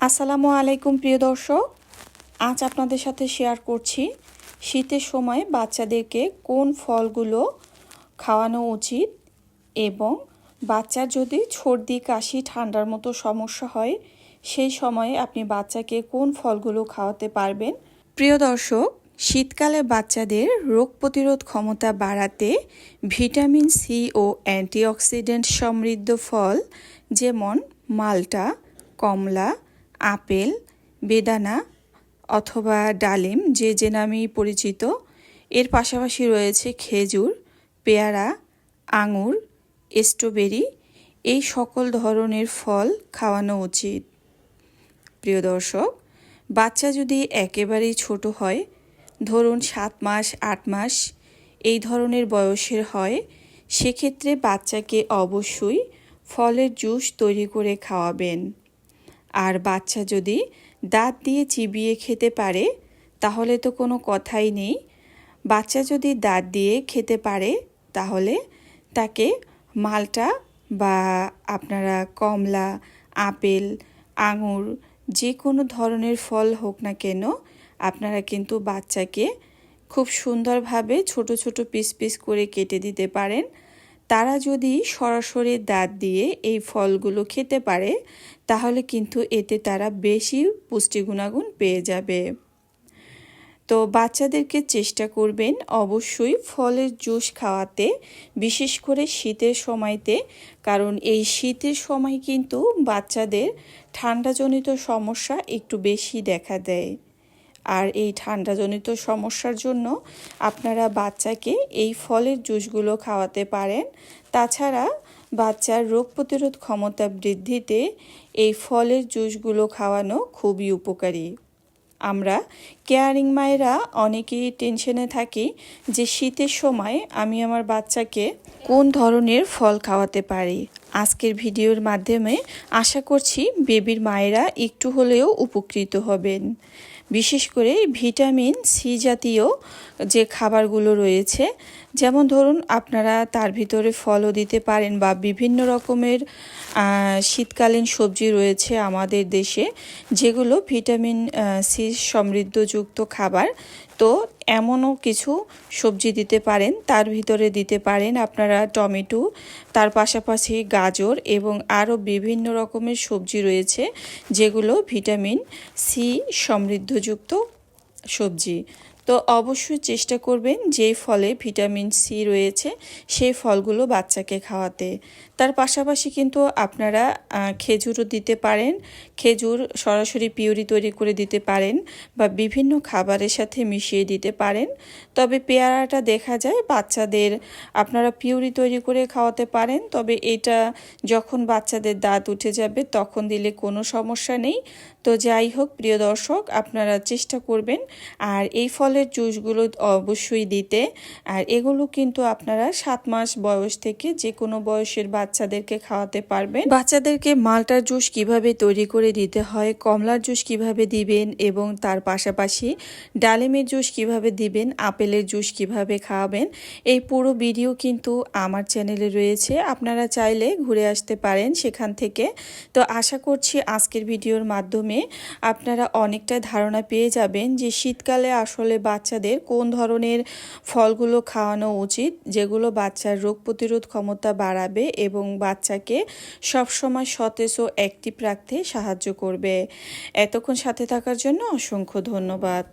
আসসালামু আলাইকুম প্রিয় দর্শক, আজ আপনাদের সাথে শেয়ার করছি শীতের সময় বাচ্চাদেরকে কোন ফলগুলো খাওয়ানো উচিত এবং বাচ্চার যদি সর্দি কাশি ঠান্ডার মতো সমস্যা হয় সেই সময়ে আপনি বাচ্চাকে কোন ফলগুলো খাওয়াতে পারবেন। প্রিয় দর্শক, শীতকালে বাচ্চাদের রোগ প্রতিরোধ ক্ষমতা বাড়াতে ভিটামিন সি ও অ্যান্টিঅক্সিডেন্ট সমৃদ্ধ ফল যেমন মাল্টা, কমলা, আপেল, বেদানা অথবা ডালিম যে নামেই পরিচিত, এর পাশাপাশি রয়েছে খেজুর, পেয়ারা, আঙুর, স্ট্রবেরি, এই সকল ধরনের ফল খাওয়ানো উচিত। প্রিয় দর্শক, বাচ্চা যদি একেবারেই ছোট হয়, ধরুন 7 মাস 8 মাস এই ধরনের বয়সের হয়, সেক্ষেত্রে বাচ্চাকে অবশ্যই ফলের জুস তৈরি করে খাওয়াবেন। আর বাচ্চা যদি দাঁত দিয়ে চিবিয়ে খেতে পারে তাহলে তো কোনো কথাই নেই। বাচ্চা যদি দাঁত দিয়ে খেতে পারে তাহলে তাকে মাল্টা বা আপনারা কমলা, আপেল, আঙুর যে কোনো ধরনের ফল হোক না কেন আপনারা কিন্তু বাচ্চাকে খুব সুন্দরভাবে ছোট ছোট পিস পিস করে কেটে দিতে পারেন। তারা যদি সরাসরি দাঁত দিয়ে এই ফলগুলো খেতে পারে তাহলে কিন্তু এতে তারা বেশি পুষ্টি গুণাগুণ পেয়ে যাবে। তো বাচ্চাদেরকে চেষ্টা করবেন অবশ্যই ফলের জুস খাওয়াতে, বিশেষ করে শীতের সময়তে, কারণ এই শীতের সময় কিন্তু বাচ্চাদের ঠান্ডাজনিত সমস্যা একটু বেশি দেখা দেয়। আর এই ঠান্ডাজনিত সমস্যার জন্য আপনারা বাচ্চাকে এই ফলের জুসগুলো খাওয়াতে পারেন। তাছাড়া বাচ্চার রোগ প্রতিরোধ ক্ষমতা বৃদ্ধিতে এই ফলের জুসগুলো খাওয়ানো খুবই উপকারী। আমরা কেয়ারিং মায়েরা অনেকেই টেনশনে থাকি যে শীতের সময় আমি আমার বাচ্চাকে কোন ধরনের ফল খাওয়াতে পারি। আজকের ভিডিওর মাধ্যমে আশা করছি বেবির মায়েরা একটু হলেও উপকৃত হবেন। বিশেষ করে ভিটামিন সি জাতীয় যে খাবারগুলো রয়েছে, যেমন ধরুন আপনারা তার ভিতরে ফলও দিতে পারেন বা বিভিন্ন রকমের শীতকালীন সবজি রয়েছে আমাদের দেশে যেগুলো ভিটামিন সি সমৃদ্ধযুক্ত খাবার। তো এমনও কিছু সবজি দিতে পারেন, তার ভিতরে দিতে পারেন আপনারা টমেটো, তার পাশাপাশি গাজর এবং আরও বিভিন্ন রকমের সবজি রয়েছে যেগুলো ভিটামিন সি সমৃদ্ধযুক্ত সবজি। তো অবশ্যই চেষ্টা করবেন যেই ফলে ভিটামিন সি রয়েছে সেই ফলগুলো বাচ্চাকে খাওয়াতে। তার পাশাপাশি কিন্তু আপনারা খেজুরও দিতে পারেন, খেজুর সরাসরি পিউরি তৈরি করে দিতে পারেন বা বিভিন্ন খাবারের সাথে মিশিয়ে দিতে পারেন। তবে পেয়ারাটা দেখা যায় বাচ্চাদের আপনারা পিউরি তৈরি করে খাওয়াতে পারেন, তবে এটা যখন বাচ্চাদের দাঁত উঠে যাবে তখন দিলে কোনো সমস্যা নেই। তো যাই হোক প্রিয় দর্শক, আপনারা চেষ্টা করবেন আর এই ফলের জুসগুলো অবশ্যই দিতে। আর এগুলো কিন্তু আপনারা 7 মাস বয়স থেকে যে কোনো বয়সের বাচ্চাদেরকে খাওয়াতে পারবেন। বাচ্চাদেরকে মাল্টার জুস কিভাবে তৈরি করে দিতে হয়, কমলার জুস কিভাবে দিবেন এবং তার পাশাপাশি ডালিমের জুস কিভাবে দিবেন, আপেলের জুস কিভাবে খাওয়াবেন, এই পুরো ভিডিও কিন্তু আমার চ্যানেলে রয়েছে, আপনারা চাইলে ঘুরে আসতে পারেন সেখান থেকে। তো আশা করছি আজকের ভিডিওর মাধ্যমে আপনারা অনেকটা ধারণা পেয়ে যাবেন যে শীতকালে আসলে বাচ্চাদের কোন ধরনের ফলগুলো খাওয়ানো উচিত যেগুলো বাচ্চার রোগ প্রতিরোধ ক্ষমতা বাড়াবে এবং বাচ্চাকে সবসময় সতেজ ও অ্যাক্টিভ রাখতে সাহায্য করবে। এতক্ষণ সাথে থাকার জন্য অসংখ্য ধন্যবাদ।